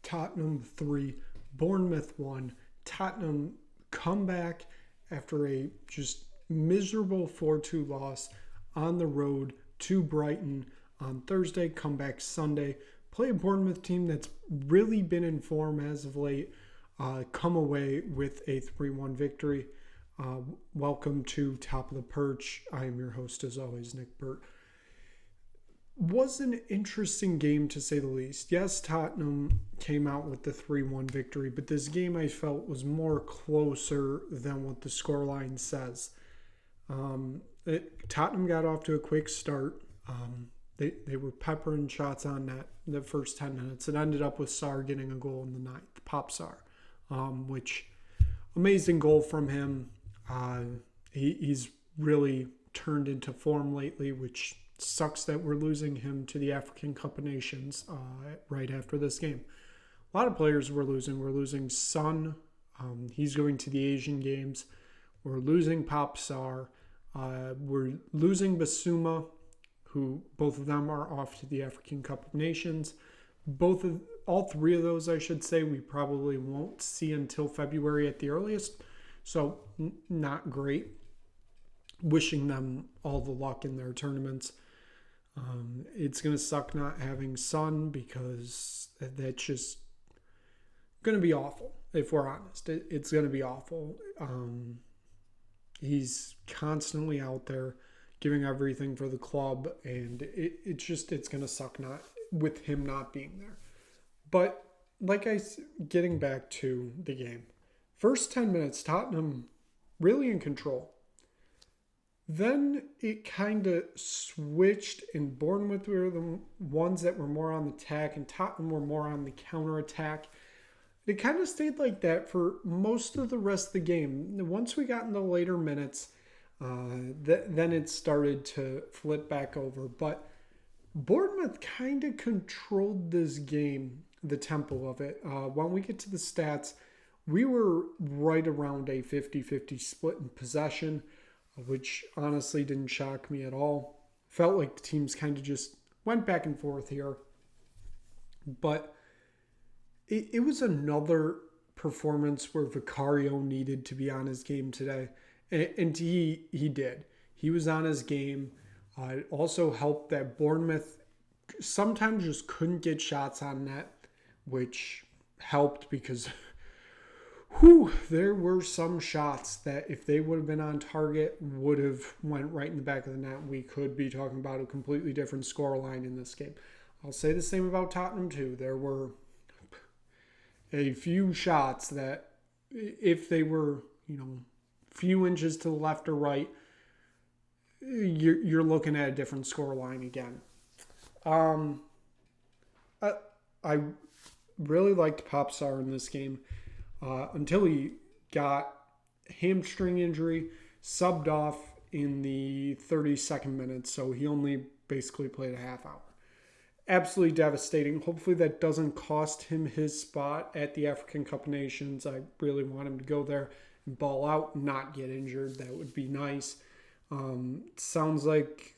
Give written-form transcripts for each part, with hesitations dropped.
Tottenham 3, Bournemouth 1. Tottenham comeback after a just miserable 4-2 loss on the road to Brighton on Thursday, comeback Sunday. Play a Bournemouth team that's really been in form as of late. Come away with a 3-1 victory. Welcome to Top of the Perch. I am your host, as always, Nick Burt. Was an interesting game, to say the least. Yes, Tottenham came out with the 3-1 victory, but this game I felt was more closer than what the scoreline says. Tottenham got off to a quick start. They were peppering shots on net the first 10 minutes. It ended up with Sarr getting a goal in the 9th, Pop Sarr, which amazing goal from him. He's really turned into form lately, which sucks that we're losing him to the African Cup of Nations right after this game. A lot of players we're losing. We're losing Son. He's going to the Asian Games. We're losing Pop Sarr. We're losing Basuma, who both of them are off to the African Cup of Nations. All three of those, I should say, we probably won't see until February at the earliest. So not great. Wishing them all the luck in their tournaments. It's going to suck not having Son because that's just going to be awful, if we're honest. It's going to be awful. He's constantly out there giving everything for the club, and it's going to suck not with him not being there. But getting back to the game, first 10 minutes, Tottenham really in control. Then it kind of switched, and Bournemouth were the ones that were more on the attack, and Tottenham were more on the counterattack. It kind of stayed like that for most of the rest of the game. Once we got in the later minutes, then it started to flip back over. But Bournemouth kind of controlled this game, the tempo of it. When we get to the stats, we were right around a 50-50 split in possession, which honestly didn't shock me at all. Felt like the teams kind of just went back and forth here. But it was another performance where Vicario needed to be on his game today. And he did. He was on his game. It also helped that Bournemouth sometimes just couldn't get shots on net, which helped because there were some shots that if they would have been on target would have went right in the back of the net. We could be talking about a completely different scoreline in this game. I'll say the same about Tottenham too. There were a few shots that if they were, few inches to the left or right, you're looking at a different scoreline again. I really liked Pop Sarr in this game. Until he got hamstring injury, subbed off in the 32nd minute, so he only basically played a half hour. Absolutely devastating. Hopefully that doesn't cost him his spot at the African Cup of Nations. I really want him to go there and ball out, not get injured. That would be nice. Sounds like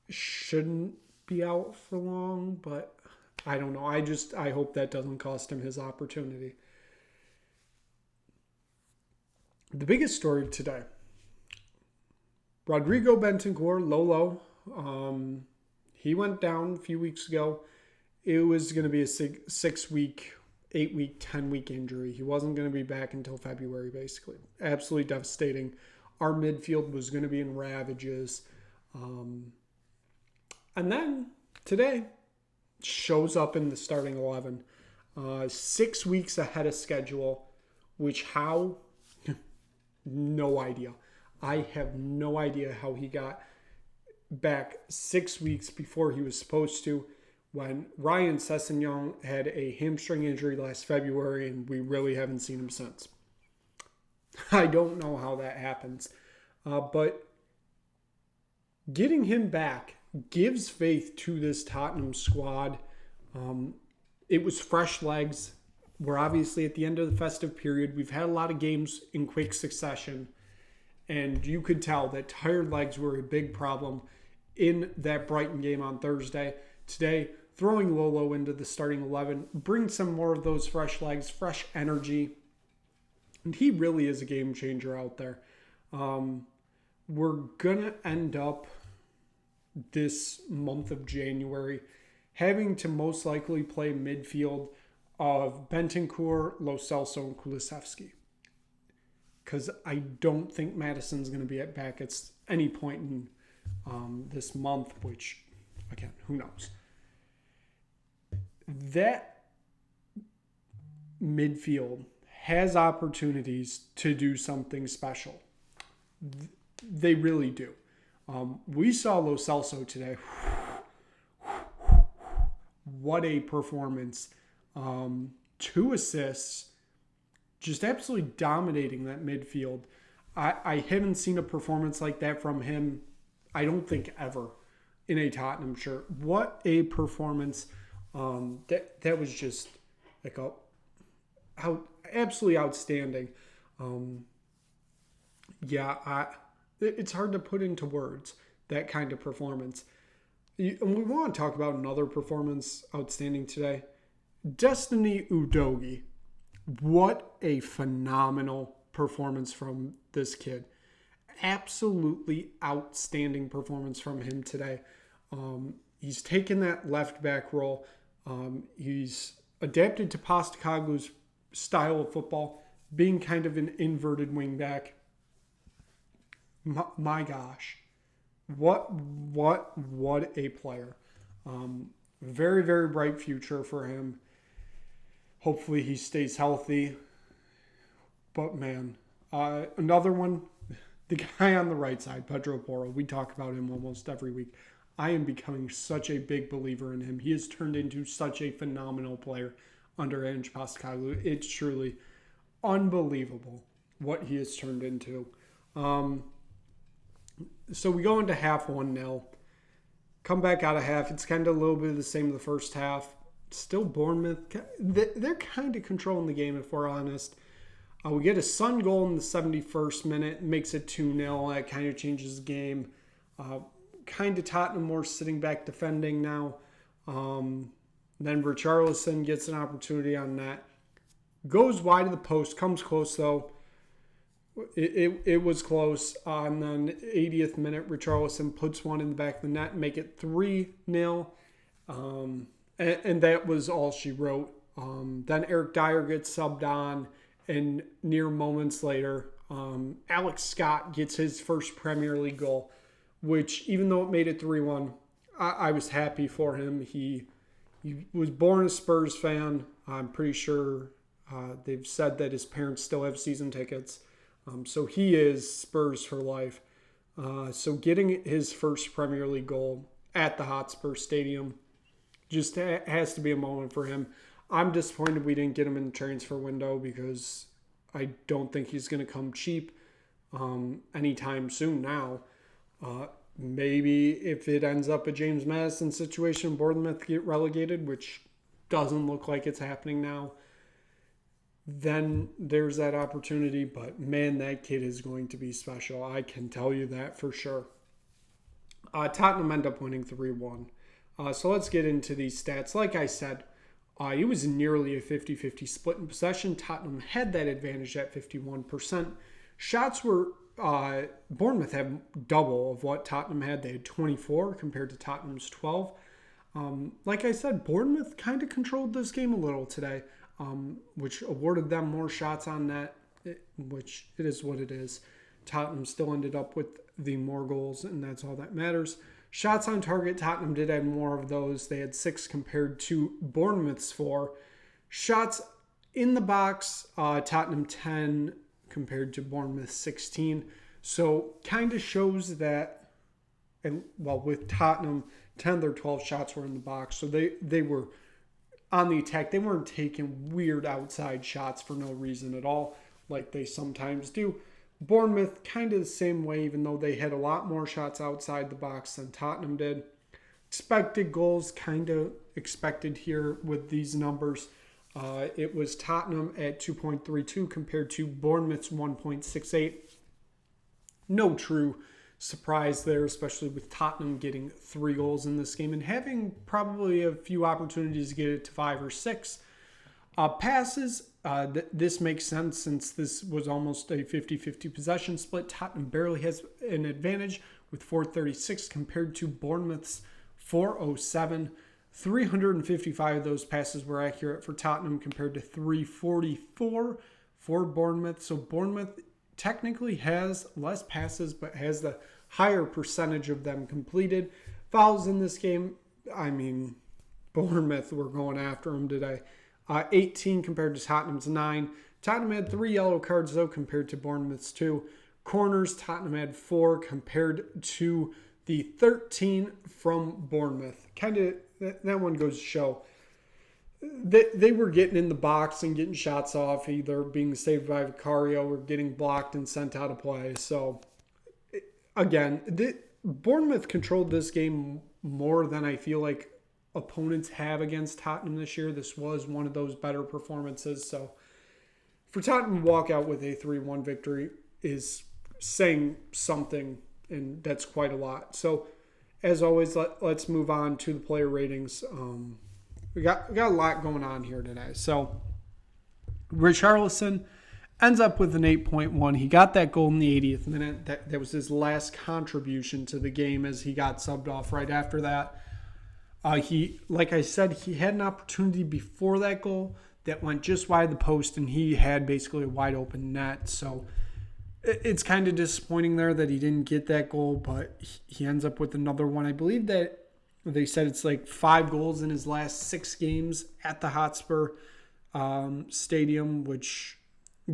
shouldn't be out for long, but I don't know. I hope that doesn't cost him his opportunity. The biggest story today, Rodrigo Bentancur, Lolo, he went down a few weeks ago. It was going to be a 6-week, 8-week, 10-week injury. He wasn't going to be back until February, basically. Absolutely devastating. Our midfield was going to be in ravages. And then today shows up in the starting 11. 6 weeks ahead of schedule, which how... No idea. I have no idea how he got back 6 weeks before he was supposed to, when Ryan Sessegnon had a hamstring injury last February and we really haven't seen him since. I don't know how that happens. But getting him back gives faith to this Tottenham squad. It was fresh legs. We're obviously at the end of the festive period. We've had a lot of games in quick succession, and you could tell that tired legs were a big problem in that Brighton game on Thursday. Today, throwing Lolo into the starting 11, bring some more of those fresh legs, fresh energy. And he really is a game changer out there. We're going to end up this month of January having to most likely play midfield of Bentancur, Lo Celso, and Kulusevski. Because I don't think Madison's going to be back at any point in this month, which, again, who knows. That midfield has opportunities to do something special. They really do. We saw Lo Celso today. What a performance. 2 assists. Just absolutely dominating that midfield. I haven't seen a performance like that from him, I don't think, ever in a Tottenham shirt. What a performance. That was just like absolutely outstanding. It's hard to put into words, that kind of performance. And we want to talk about another performance outstanding today. Destiny Udogie. What a phenomenal performance from this kid. Absolutely outstanding performance from him today. He's taken that left back role. He's adapted to Postecoglou's style of football, being kind of an inverted wing back. My gosh. What a player. Very, very bright future for him. Hopefully he stays healthy. But man, another one, the guy on the right side, Pedro Porro, we talk about him almost every week. I am becoming such a big believer in him. He has turned into such a phenomenal player under Ange Postecoglou. It's truly unbelievable what he has turned into. So we go into half 1-0. Come back out of half. It's kind of a little bit of the same in the first half. Still Bournemouth. They're kind of controlling the game, if we're honest. We get a Son goal in the 71st minute. Makes it 2-0. That kind of changes the game. Kind of Tottenham more sitting back defending now. Then Richarlison gets an opportunity on that. Goes wide of the post. Comes close, though. It was close. And then 80th minute, Richarlison puts one in the back of the net and make it 3-0. And that was all she wrote. Then Eric Dyer gets subbed on. And near moments later, Alex Scott gets his first Premier League goal, which even though it made it 3-1, I was happy for him. He was born a Spurs fan. I'm pretty sure they've said that his parents still have season tickets. So he is Spurs for life. So getting his first Premier League goal at the Hotspur Stadium just has to be a moment for him. I'm disappointed we didn't get him in the transfer window because I don't think he's going to come cheap anytime soon now. Maybe if it ends up a James Maddison situation, Bournemouth get relegated, which doesn't look like it's happening now, then there's that opportunity. But man, that kid is going to be special. I can tell you that for sure. Tottenham end up winning 3-1. So let's get into these stats. Like I said, it was nearly a 50-50 split in possession. Tottenham had that advantage at 51%. Shots were, Bournemouth had double of what Tottenham had. They had 24 compared to Tottenham's 12. Like I said, Bournemouth kind of controlled this game a little today, which awarded them more shots on net, which it is what it is. Tottenham still ended up with the more goals, and that's all that matters. Shots on target, Tottenham did have more of those. They had 6 compared to Bournemouth's 4. Shots in the box, Tottenham 10 compared to Bournemouth 16. So kind of shows that, with Tottenham, 10 of their 12 shots were in the box. So they were on the attack. They weren't taking weird outside shots for no reason at all, like they sometimes do. Bournemouth, kind of the same way, even though they had a lot more shots outside the box than Tottenham did. Expected goals, kind of expected here with these numbers. It was Tottenham at 2.32 compared to Bournemouth's 1.68. No true surprise there, especially with Tottenham getting 3 goals in this game and having probably a few opportunities to get it to 5 or 6. Passes, this makes sense since this was almost a 50-50 possession split. Tottenham barely has an advantage with 436 compared to Bournemouth's 407. 355 of those passes were accurate for Tottenham compared to 344 for Bournemouth. So Bournemouth technically has less passes but has the higher percentage of them completed. Fouls in this game, Bournemouth were going after them today. 18 compared to Tottenham's 9. Tottenham had 3 yellow cards, though, compared to Bournemouth's 2. Corners, Tottenham had 4 compared to the 13 from Bournemouth. That one goes to show. They were getting in the box and getting shots off, either being saved by Vicario or getting blocked and sent out of play. So, again, Bournemouth controlled this game more than I feel like opponents have against Tottenham this year. This was one of those better performances. So for Tottenham to walk out with a 3-1 victory is saying something, and that's quite a lot. So as always, let's move on to the player ratings. We got a lot going on here today. So Richarlison ends up with an 8.1. He got that goal in the 80th minute. That was his last contribution to the game as he got subbed off right after that. Like I said, he had an opportunity before that goal that went just wide the post, and he had basically a wide open net. So it's kind of disappointing there that he didn't get that goal, but he ends up with another one. I believe that they said it's like 5 goals in his last 6 games at the Hotspur Stadium, which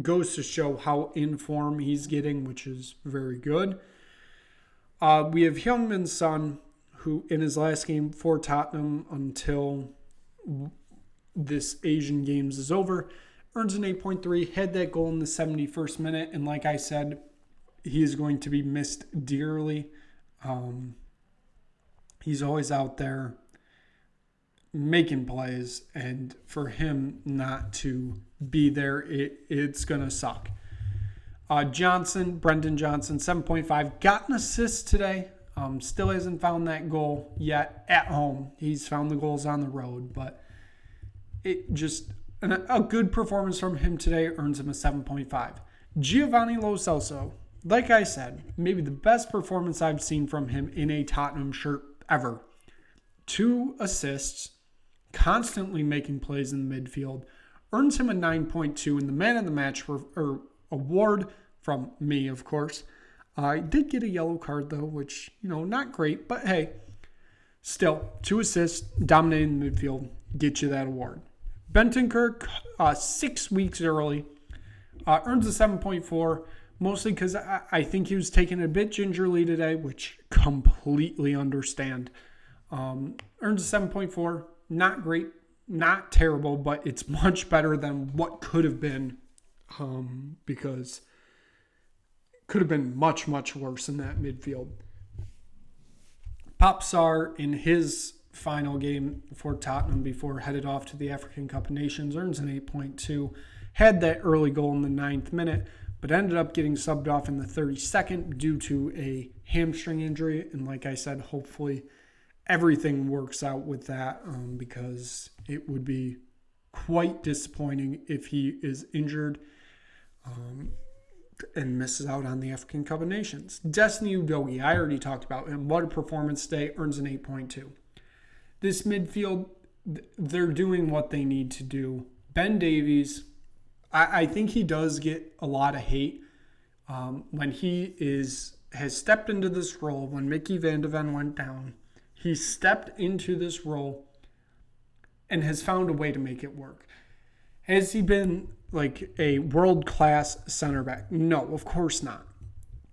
goes to show how in form he's getting, which is very good. We have Heung-min's son, who in his last game for Tottenham until this Asian Games is over, earns an 8.3, had that goal in the 71st minute, and like I said, he is going to be missed dearly. He's always out there making plays, and for him not to be there, it's going to suck. Brendan Johnson, 7.5, got an assist today. Still hasn't found that goal yet at home. He's found the goals on the road, but it just a good performance from him today earns him a 7.5. Giovanni Lo Celso, like I said, maybe the best performance I've seen from him in a Tottenham shirt ever. 2 assists, constantly making plays in the midfield, earns him a 9.2 in the man of the match award from me, of course. I did get a yellow card, though, which, not great. But, hey, still, 2 assists, dominating the midfield, get you that award. Bentancur, 6 weeks early, earns a 7.4, mostly because I think he was taking a bit gingerly today, which completely understand. Earns a 7.4, not great, not terrible, but it's much better than what could have been, because could have been much, much worse in that midfield. Popsar, in his final game for Tottenham before headed off to the African Cup of Nations, earns an 8.2. Had that early goal in the 9th minute, but ended up getting subbed off in the 32nd due to a hamstring injury. And like I said, hopefully everything works out with that, because it would be quite disappointing if he is injured and misses out on the African Cup of Nations. Destiny Udogie, I already talked about him. What a performance today, earns an 8.2. This midfield, they're doing what they need to do. Ben Davies, I think he does get a lot of hate when he has stepped into this role. When Mickey Van de Ven went down, he stepped into this role and has found a way to make it work. Has he been like a world-class center back? No, of course not.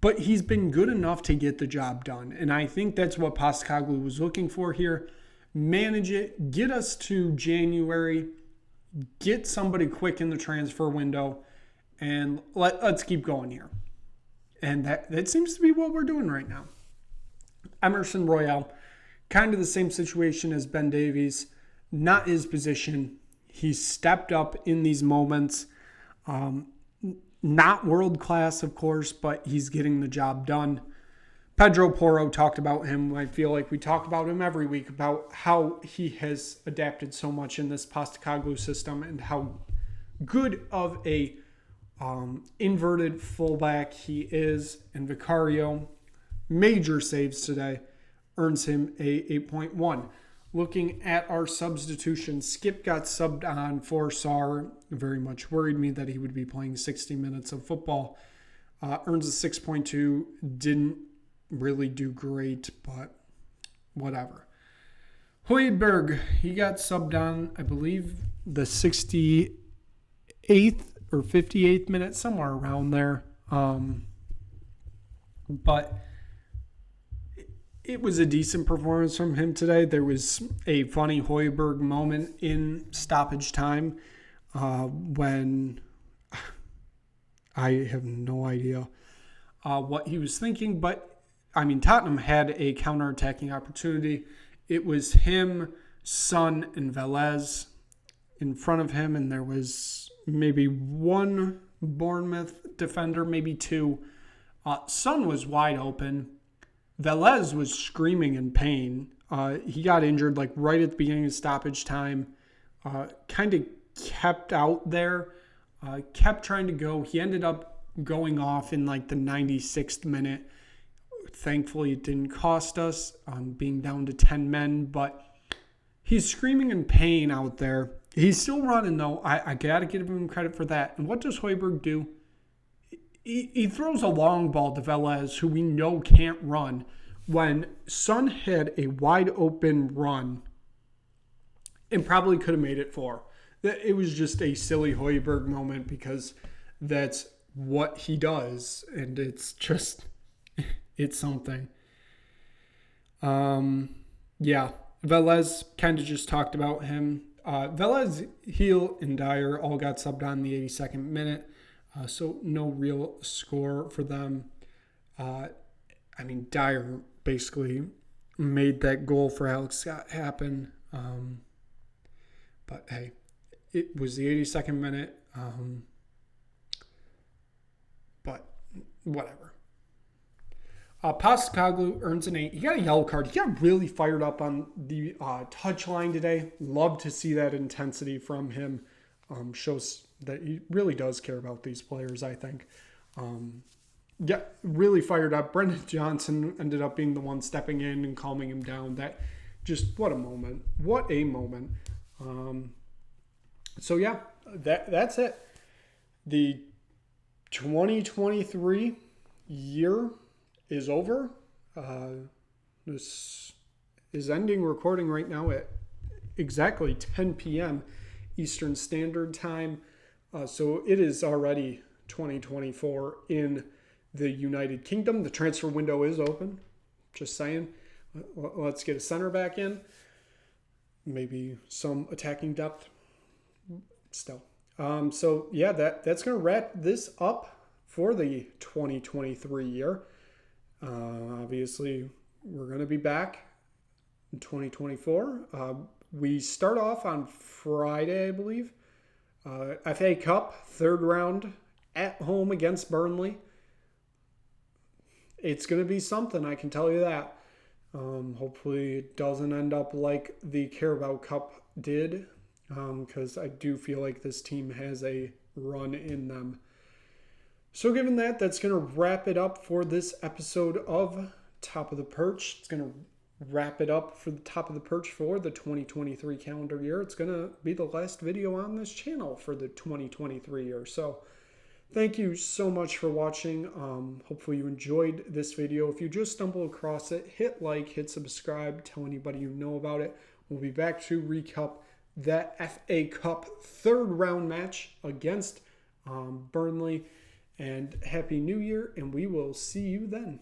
But he's been good enough to get the job done. And I think that's what Postecoglou was looking for here. Manage it, get us to January, get somebody quick in the transfer window, and let's keep going here. And that seems to be what we're doing right now. Emerson Royale, kind of the same situation as Ben Davies, not his position. He's stepped up in these moments. Not world class, of course, but he's getting the job done. Pedro Porro talked about him. I feel like we talk about him every week, about how he has adapted so much in this Postecoglou system and how good of a inverted fullback he is. And Vicario, major saves today, earns him a 8.1. Looking at our substitutions, Skip got subbed on for Sarr. Very much worried me that he would be playing 60 minutes of football. Earns a 6.2. Didn't really do great, but whatever. Højbjerg, he got subbed on, I believe, the 68th or 58th minute, somewhere around there. But it was a decent performance from him today. There was a funny Højbjerg moment in stoppage time when I have no idea what he was thinking. But, I mean, Tottenham had a counter-attacking opportunity. It was him, Son, and Velez in front of him, and there was maybe one Bournemouth defender, maybe two. Son was wide open. Velez was screaming in pain. He got injured like right at the beginning of stoppage time. Kind of kept out there. Kept trying to go. He ended up going off in like the 96th minute. Thankfully, it didn't cost us being down to 10 men. But he's screaming in pain out there. He's still running, though. I got to give him credit for that. And what does Højbjerg do? He throws a long ball to Velez, who we know can't run, when Son had a wide open run and probably could have made it 4. It was just a silly Højbjerg moment because that's what he does, and it's something. Yeah, Velez, kind of just talked about him. Velez, Heel, and Dyer all got subbed on the 82nd minute. So no real score for them. I mean, Dyer basically made that goal for Alex Scott happen. But hey, it was the 82nd minute. But whatever. Postecoglou earns an 8. He got a yellow card. He got really fired up on the touchline today. Love to see that intensity from him. Shows that he really does care about these players, I think. Yeah, really fired up. Brendan Johnson ended up being the one stepping in and calming him down. That just, what a moment. What a moment. So, yeah, that's it. The 2023 year is over. This is ending recording right now at exactly 10 p.m. Eastern Standard Time. So it is already 2024 in the United Kingdom. The transfer window is open. Just saying. Let's get a center back in. Maybe some attacking depth still. So, yeah, that's going to wrap this up for the 2023 year. Obviously, we're going to be back in 2024. We start off on Friday, I believe. FA Cup, third round at home against Burnley. It's going to be something, I can tell you that. Hopefully it doesn't end up like the Carabao Cup did, because I do feel like this team has a run in them. So given that, that's going to wrap it up for this episode of Top of the Perch. It's going to wrap it up for the Top of the Perch for the 2023 calendar year. It's going to be the last video on this channel for the 2023 year. So thank you so much for watching. Hopefully you enjoyed this video. If you just stumble across it, hit like, hit subscribe, tell anybody you know about it. We'll be back to recap that FA Cup third round match against Burnley. And Happy New Year, and we will see you then.